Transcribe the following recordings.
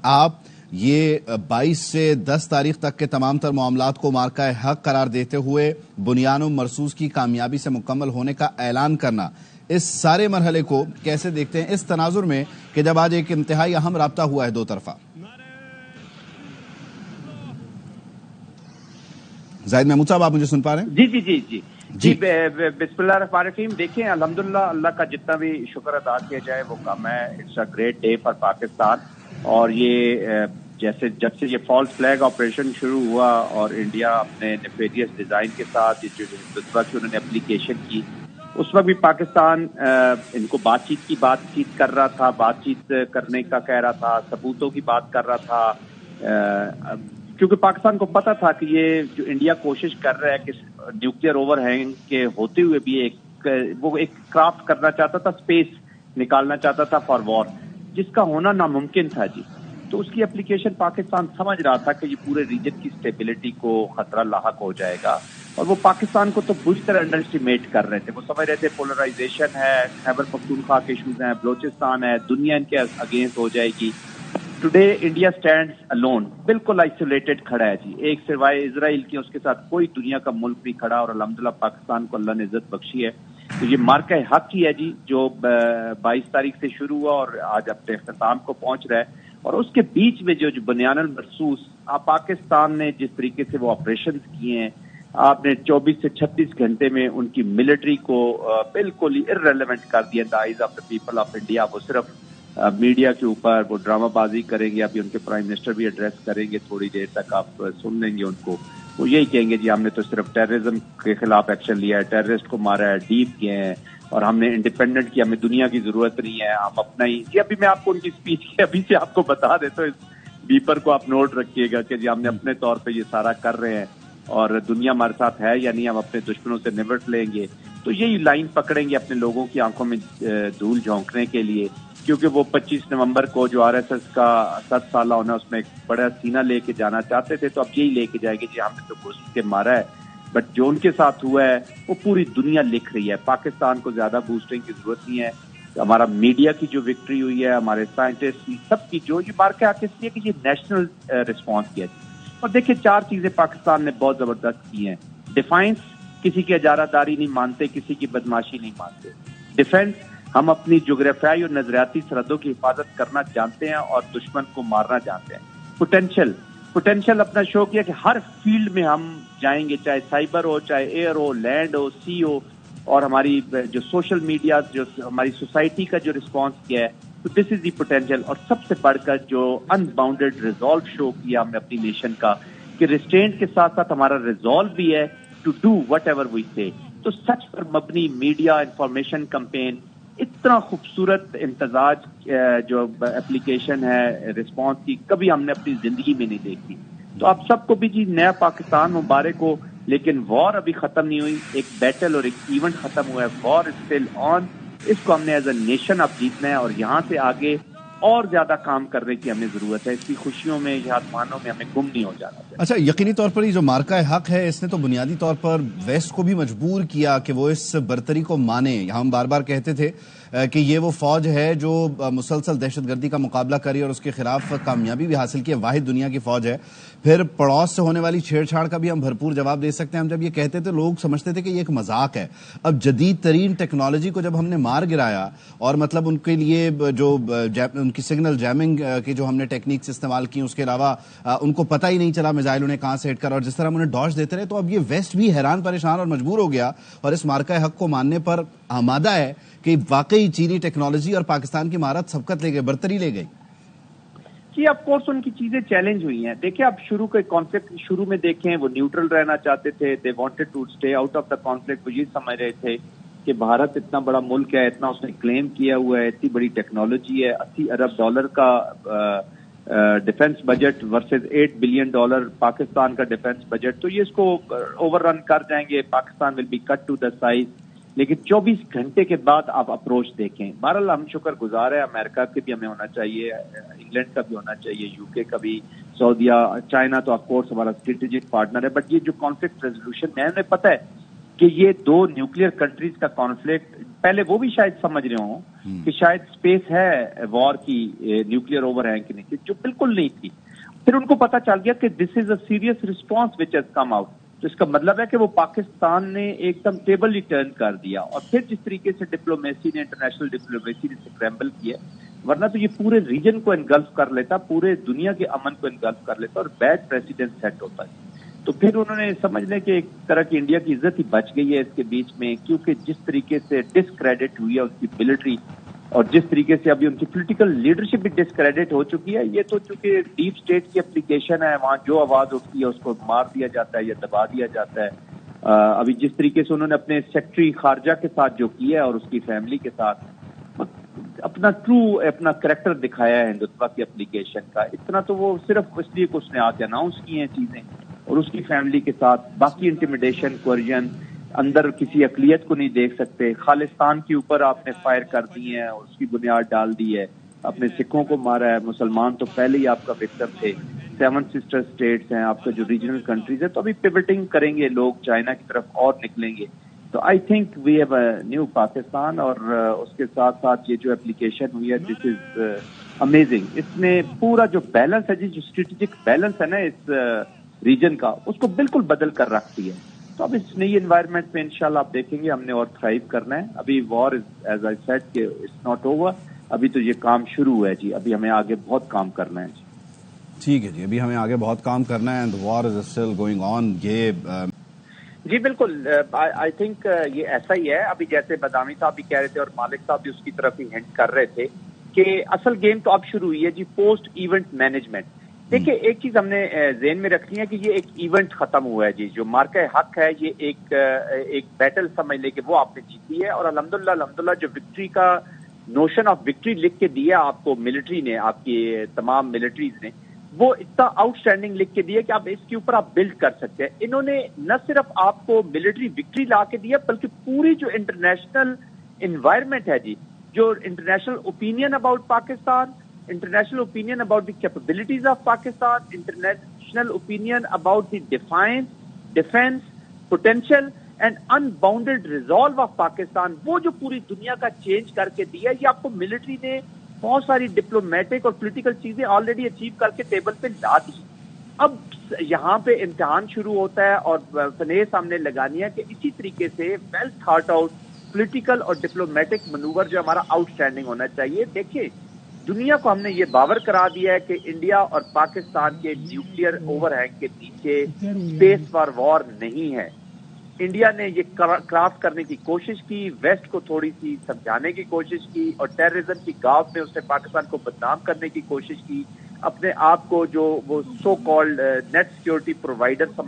آپ یہ 22 سے 10 تاریخ تک کے تمام تر معاملات کو مارکہ حق قرار دیتے ہوئے بنیان و مرصوص کی کامیابی سے مکمل ہونے کا اعلان کرنا، اس سارے مرحلے کو کیسے دیکھتے ہیں اس تناظر میں کہ جب آج ایک انتہائی اہم رابطہ ہوا ہے دو طرفہ؟ زاہد محمود صاحب، آپ مجھے سن پا رہے ہیں؟ جی بسم اللہ الرحمن الرحیم۔ دیکھیں، الحمدللہ اللہ کا جتنا بھی شکر ادا کیا جائے وہ کم ہے۔ It's a great day for Pakistan. اور یہ جیسے جب سے یہ فالس فلیگ آپریشن شروع ہوا اور انڈیا اپنے نیفیریس ڈیزائن کے ساتھ جس وقت انہوں نے اپلیکیشن کی، اس وقت بھی پاکستان ان کو بات چیت کر رہا تھا، بات چیت کرنے کا کہہ رہا تھا، ثبوتوں کی بات کر رہا تھا، کیونکہ پاکستان کو پتا تھا کہ یہ جو انڈیا کوشش کر رہا ہے کہ نیوکلیئر اوور ہینگ کے ہوتے ہوئے بھی وہ ایک کرافٹ کرنا چاہتا تھا، اسپیس نکالنا چاہتا تھا فار وار، جس کا ہونا ناممکن تھا جی۔ تو اس کی اپلیکیشن پاکستان سمجھ رہا تھا کہ یہ پورے ریجن کی اسٹیبلٹی کو خطرہ لاحق ہو جائے گا، اور وہ پاکستان کو تو بری طرح انڈر اسٹیمیٹ کر رہے تھے۔ وہ سمجھ رہے تھے پولرائزیشن ہے، خیبر پختونخوا کے ایشوز ہیں، بلوچستان ہے، دنیا ان کے اگینسٹ ہو جائے گی۔ ٹوڈے انڈیا سٹینڈز الون، بالکل آئسولیٹڈ کھڑا ہے جی، ایک سوائے اسرائیل کی اس کے ساتھ کوئی دنیا کا ملک نہیں کھڑا، اور الحمدللہ پاکستان کو اللہ نے عزت بخشی ہے۔ تو یہ مارکہ حق ہی ہے جی، جو 22 تاریخ سے شروع ہوا اور آج اپنے اختتام کو پہنچ رہا ہے۔ اور اس کے بیچ میں جو بنیان المرصوص پاکستان نے جس طریقے سے وہ آپریشنز کیے ہیں، آپ نے 24 سے 36 گھنٹے میں ان کی ملٹری کو بالکل ہی ارریلیونٹ کر دیا the eyes of the people of India. وہ صرف میڈیا کے اوپر وہ ڈرامہ بازی کریں گے، ابھی ان کے پرائم منسٹر بھی ایڈریس کریں گے تھوڑی دیر تک، آپ سن لیں گے ان کو۔ وہ یہی کہیں گے جی ہم نے تو صرف ٹیررزم کے خلاف ایکشن لیا ہے، ٹیررسٹ کو مارا ہے، ڈیپ کیے ہیں، اور ہم نے انڈیپینڈنٹ کی، ہمیں دنیا کی ضرورت نہیں ہے، ہم اپنا ہی جی۔ ابھی میں آپ کو ان کی اسپیچ کی ابھی سے آپ کو بتا دیتا ہوں، اس بیپر کو آپ نوٹ رکھیے گا کہ جی ہم نے اپنے طور پہ یہ سارا کر رہے ہیں، اور دنیا ہمارے ساتھ ہے یا نہیں، ہم اپنے دشمنوں سے نمٹ لیں گے۔ تو یہی لائن پکڑیں گے اپنے لوگوں کی آنکھوں میں دھول جھونکنے کے لیے، کیونکہ وہ 25 نومبر کو جو آر ایس ایس کا 7 سالہ ہونا، اس میں ایک بڑا سینہ لے کے جانا چاہتے تھے، تو اب یہی لے کے جائے گے جی ہم نے تو گھس کے مارا ہے۔ بٹ جو ان کے ساتھ ہوا ہے وہ پوری دنیا لکھ رہی ہے، پاکستان کو زیادہ بوسٹنگ کی ضرورت نہیں ہے۔ ہمارا میڈیا کی جو وکٹری ہوئی ہے، ہمارے سائنٹسٹ کی، سب کی جو یہ مارکہ حق اس لیے کہ یہ نیشنل رسپانس کیا ہے۔ اور دیکھیں 4 چیزیں پاکستان نے بہت زبردست کی ہیں۔ ڈیفینس، کسی کی اجارہ داری نہیں مانتے، کسی کی بدماشی نہیں مانتے۔ ڈیفینس، ہم اپنی جغرافیائی اور نظریاتی سرحدوں کی حفاظت کرنا جانتے ہیں اور دشمن کو مارنا جانتے ہیں۔ پوٹینشل اپنا شو کیا کہ ہر فیلڈ میں ہم جائیں گے، چاہے سائبر ہو، چاہے ایئر ہو، لینڈ ہو، سی ہو، اور ہماری جو سوشل میڈیا، جو ہماری سوسائٹی کا جو رسپانس کیا ہے، تو دس از دی پوٹینشل۔ اور سب سے بڑھ کر جو ان باؤنڈیڈ ریزالو شو کیا ہم نے اپنی نیشن کا، کہ ریسٹرینٹ کے ساتھ ساتھ ہمارا ریزالو بھی ہے to do what ever we سے۔ تو سچ پر مبنی میڈیا انفارمیشن کمپین، اتنا خوبصورت امتزاج جو اپلیکیشن ہے رسپانس کی، کبھی ہم نے اپنی زندگی میں نہیں دیکھی۔ تو آپ سب کو بھی جی نیا پاکستان مبارک ہو، لیکن وار ابھی ختم نہیں ہوئی، ایک بیٹل اور ایک ایونٹ ختم ہوا ہے، وار از اسٹل آن۔ اس کو ہم نے ایز اے نیشن اب جیتنا ہے، اور یہاں سے آگے اور زیادہ کام کرنے کی ہمیں ضرورت ہے۔ اس کی خوشیوں میں، یادمانوں میں ہمیں گم نہیں ہو جانا چاہیے۔ اچھا، یقینی طور پر یہ جو مارکہ حق ہے، اس نے تو بنیادی طور پر ویسٹ کو بھی مجبور کیا کہ وہ اس برتری کو مانے۔ ہم بار بار کہتے تھے کہ یہ وہ فوج ہے جو مسلسل دہشت گردی کا مقابلہ کری اور اس کے خلاف کامیابی بھی حاصل کی، واحد دنیا کی فوج ہے۔ پھر پڑوس سے ہونے والی چھیڑ چھاڑ کا بھی ہم بھرپور جواب دے سکتے ہیں۔ ہم جب یہ کہتے تھے لوگ سمجھتے تھے کہ یہ ایک مذاق ہے۔ اب جدید ترین ٹیکنالوجی کو جب ہم نے مار گرایا، اور مطلب ان کے لیے جو ان کی سگنل جیمنگ کی جو ہم نے ٹیکنیکس استعمال کی، اس کے علاوہ ان کو پتہ ہی نہیں چلا میزائل انہیں کہاں سے ہٹ کر، اور جس طرح ہم انہیں ڈاش دیتے رہے، تو اب یہ ویسٹ بھی حیران پریشان اور مجبور ہو گیا، اور اس مارکہ حق کو ماننے پر آمادہ ہے کہ واقعی چینی ٹیکنالوجی اور پاکستان کی مہارت سبقت لے گئی، برتری لے گئی۔ جی آف کورس ان کی چیزیں چیلنج ہوئی ہیں۔ دیکھیں اب شروع کے کانفلکٹ شروع میں دیکھیں، وہ نیوٹرل رہنا چاہتے تھے، they wanted to stay out of the conflict. وہ یہ سمجھ رہے تھے کہ بھارت اتنا بڑا ملک ہے، اتنا اس نے کلیم کیا ہوا ہے، اتنی بڑی ٹیکنالوجی ہے، $80 ارب کا defence budget versus $8 billion Pakistan کا ڈیفنس بجٹ، تو یہ اس کو اوور رن کر جائیں گے، Pakistan will be cut to the size. لیکن 24 گھنٹے کے بعد آپ اپروچ دیکھیں۔ بہرحال ہم شکر گزار ہیں، امریکہ کے بھی ہمیں ہونا چاہیے، انگلینڈ کا بھی ہونا چاہیے، یو کے کا بھی، سعودیہ، چائنا تو آف کورس ہمارا اسٹریٹجک پارٹنر ہے، بٹ یہ جو کانفلکٹ ریزولوشن ہے، ہمیں پتہ ہے کہ یہ دو نیوکلیئر کنٹریز کا کانفلکٹ، پہلے وہ بھی شاید سمجھ رہے ہوں کہ شاید اسپیس ہے وار کی نیوکلیئر اوور ہینگ کی نیچے، جو بالکل نہیں تھی. پھر ان کو پتا چل گیا کہ this is a serious response which has come out. تو اس کا مطلب ہے کہ وہ پاکستان نے ایک دم ٹیبل ہی ٹرن کر دیا. اور پھر جس طریقے سے ڈپلومیسی نے، انٹرنیشنل ڈپلومیسی نے اسکریمبل کیا، ورنہ تو یہ پورے ریجن کو انگلف کر لیتا، پورے دنیا کے امن کو انگلف کر لیتا اور بیڈ پریسیڈنٹ سیٹ ہوتا ہے. تو پھر انہوں نے سمجھ لیں کہ ایک طرح کی انڈیا کی عزت ہی بچ گئی ہے اس کے بیچ میں، کیونکہ جس طریقے سے ڈسکریڈٹ ہوئی ہے اس کی ملٹری، اور جس طریقے سے ابھی ان کی پولیٹیکل لیڈرشپ بھی ڈسکریڈٹ ہو چکی ہے. یہ تو چونکہ ڈیپ اسٹیٹ کی اپلیکیشن ہے، وہاں جو آواز اٹھتی ہے اس کو مار دیا جاتا ہے یا دبا دیا جاتا ہے. ابھی جس طریقے سے انہوں نے اپنے سیکرٹری خارجہ کے ساتھ جو کیا ہے اور اس کی فیملی کے ساتھ اپنا کریکٹر دکھایا ہے ہندوتوا کی اپلیکیشن کا، اتنا تو وہ صرف اس لیے کہ اس نے آ کے اناؤنس کی ہیں چیزیں، اور اس کی فیملی کے ساتھ باقی انٹیمیڈیشن، کوئرجن، اندر کسی اقلیت کو نہیں دیکھ سکتے. خالصتان کے اوپر آپ نے فائر کر دی ہے اور اس کی بنیاد ڈال دی ہے، اپنے سکھوں کو مارا ہے. مسلمان تو پہلے ہی آپ کا وکٹم تھے. 7 سسٹر اسٹیٹس ہیں آپ کا، جو ریجنل کنٹریز ہیں، تو ابھی پیوٹنگ کریں گے لوگ، چائنا کی طرف اور نکلیں گے. تو I think we have a new Pakistan. اور اس کے ساتھ ساتھ یہ جو اپلیکیشن ہوئی ہے، دس از امیزنگ. اس نے پورا جو بیلنس ہے جی، جو اسٹریٹجک بیلنس ہے نا اس ریجن کا، اس کو بالکل بدل کر رکھتی ہے. تو اب اس نئی انوائرمنٹ میں انشاءاللہ آپ دیکھیں گے ہم نے اور تھرائیو کرنا ہے. ابھی وار ایز آئی سیڈ کہ اٹس ناٹ اوور، ابھی تو یہ کام شروع ہوا ہے جی، ابھی ہمیں آگے بہت کام کرنا ہے جی. ٹھیک ہے جی، ابھی ہمیں آگے بہت کام کرنا ہے. And war is still going on. یہ جی بالکل، آئی تھنک یہ ایسا ہی ہے. ابھی جیسے بدامی صاحب بھی کہہ رہے تھے اور مالک صاحب بھی اس کی طرف ہی ہنٹ کر رہے تھے کہ اصل گیم تو اب شروع ہوئی ہے جی، پوسٹ ایونٹ مینجمنٹ. دیکھیں ایک چیز ہم نے ذہن میں رکھنی ہے کہ یہ ایک ایونٹ ختم ہوا ہے جی. جو مارکہ حق ہے یہ ایک بیٹل سمجھ لے کہ وہ آپ نے جیتی ہے. اور الحمدللہ جو وکٹری کا نوشن آف وکٹری لکھ کے دیا آپ کو ملٹری نے، آپ کی تمام ملٹریز نے، وہ اتنا آؤٹ اسٹینڈنگ لکھ کے دیا کہ آپ اس کے اوپر آپ بلڈ کر سکتے ہیں. انہوں نے نہ صرف آپ کو ملٹری وکٹری لا کے دیا، بلکہ پوری جو انٹرنیشنل انوائرمنٹ ہے جی، جو international opinion about Pakistan, international opinion about the capabilities of Pakistan, international opinion about the defense, potential and unbounded resolve of Pakistan، وہ جو پوری دنیا کا چینج کر کے دیا. یہ آپ کو ملٹری نے بہت ساری ڈپلومیٹک اور پولیٹیکل چیزیں آلریڈی اچیو کر کے ٹیبل پہ لا دی. اب یہاں پہ امتحان شروع ہوتا ہے اور فنیس ہم نے لگانی ہے کہ اسی طریقے سے ویل تھاٹ آؤٹ پولیٹیکل اور ڈپلومیٹک منوور جو ہمارا آؤٹ اسٹینڈنگ ہونا چاہیے. دیکھیے دنیا کو ہم نے یہ باور کرا دیا ہے کہ انڈیا اور پاکستان کے نیوکلیئر اوور ہینگ کے نیچے اسپیس فار وار نہیں ہے. انڈیا نے یہ کرافٹ کرنے کی کوشش کی، ویسٹ کو تھوڑی سی سمجھانے کی کوشش کی، اور ٹیررزم کی گاؤ میں اس نے پاکستان کو بدنام کرنے کی کوشش کی. اپنے آپ کو جو وہ so called net security provider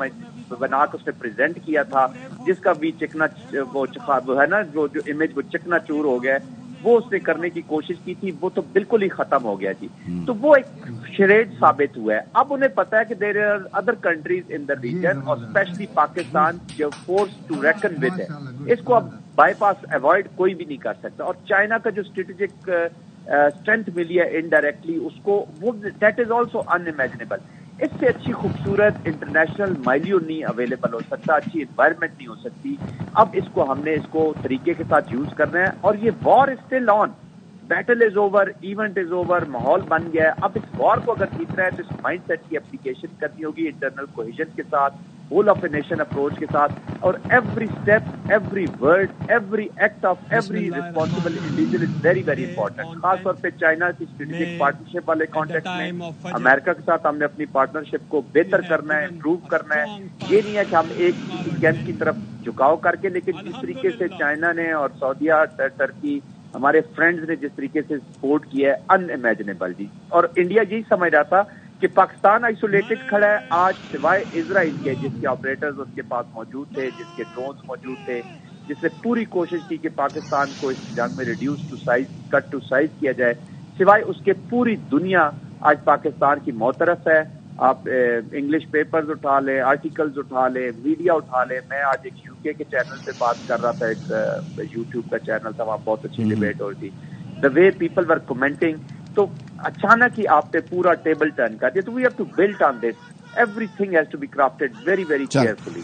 بنا کے اس نے پریزنٹ کیا تھا، جس کا بھی وہ ہے نا جو امیج وہ چکنا چور ہو گیا، وہ اس نے کرنے کی کوشش کی تھی، وہ تو بالکل ہی ختم ہو گیا جی. تو وہ ایک شریڈ ثابت ہوا ہے. اب انہیں پتا ہے کہ there are other countries in the region, اور اسپیشلی پاکستان جو فورس ٹو ریکن ود ہے، اس کو اب بائی پاس اوائڈ کوئی بھی نہیں کر سکتا. اور چائنا کا جو اسٹریٹجک اسٹرینتھ ملی ہے انڈائریکٹلی، اس کو وہ that is also unimaginable. اس سے اچھی خوبصورت انٹرنیشنل مائلیو نہیں اویلیبل ہو سکتا، اچھی انوائرمنٹ نہیں ہو سکتی. اب ہم نے اس کو طریقے کے ساتھ یوز کرنا ہے. اور یہ war is still on, battle is over, event is over, ماحول بن گیا ہے. اب اس وار کو اگر جیتنا ہے تو اس مائنڈ سیٹ کی اپلیکیشن کرنی ہوگی انٹرنل کوہیژن کے ساتھ، whole of a nation approach کے ساتھ. اور every step, every word, every act of every responsible individual is very very important. خاص طور پہ چائنا کی اسٹریٹجک پارٹنرشپ والے کانٹیکٹ میں امریکہ کے ساتھ ہم نے اپنی پارٹنرشپ کو بہتر کرنا ہے، امپروو کرنا ہے. یہ نہیں ہے کہ ہم ایک کسی کیمپ کی طرف جھکاؤ کر کے، لیکن جس طریقے سے چائنا نے اور سعودیہ، ٹرکی، ہمارے فرینڈز نے جس طریقے سے سپورٹ کیا ہے، ان امیجنیبل جی. اور انڈیا یہی سمجھ رہا تھا کہ پاکستان آئسولیٹڈ کھڑا ہے آج سوائے اسرائیل کے، جس کے آپریٹرز اس کے پاس موجود تھے، جس کے ڈرونز موجود تھے، جس نے پوری کوشش کی کہ پاکستان کو اس جنگ میں reduce to size, cut to size کیا جائے. سوائے اس کے پوری دنیا آج پاکستان کی موطرف ہے. آپ انگلش پیپرز اٹھا لیں، آرٹیکلز اٹھا لیں، میڈیا اٹھا لیں. میں آج ایک یو کے چینل پہ بات کر رہا تھا، ایک یوٹیوب کا چینل تھا، وہاں بہت اچھی ڈیبیٹ ہو رہی تھی. دا وے پیپل ور کمنٹنگ، تو اچانک ہی آپ نے پورا ٹیبل ٹرن کر دیا. تو we have to build on this. everything has to be crafted very very carefully.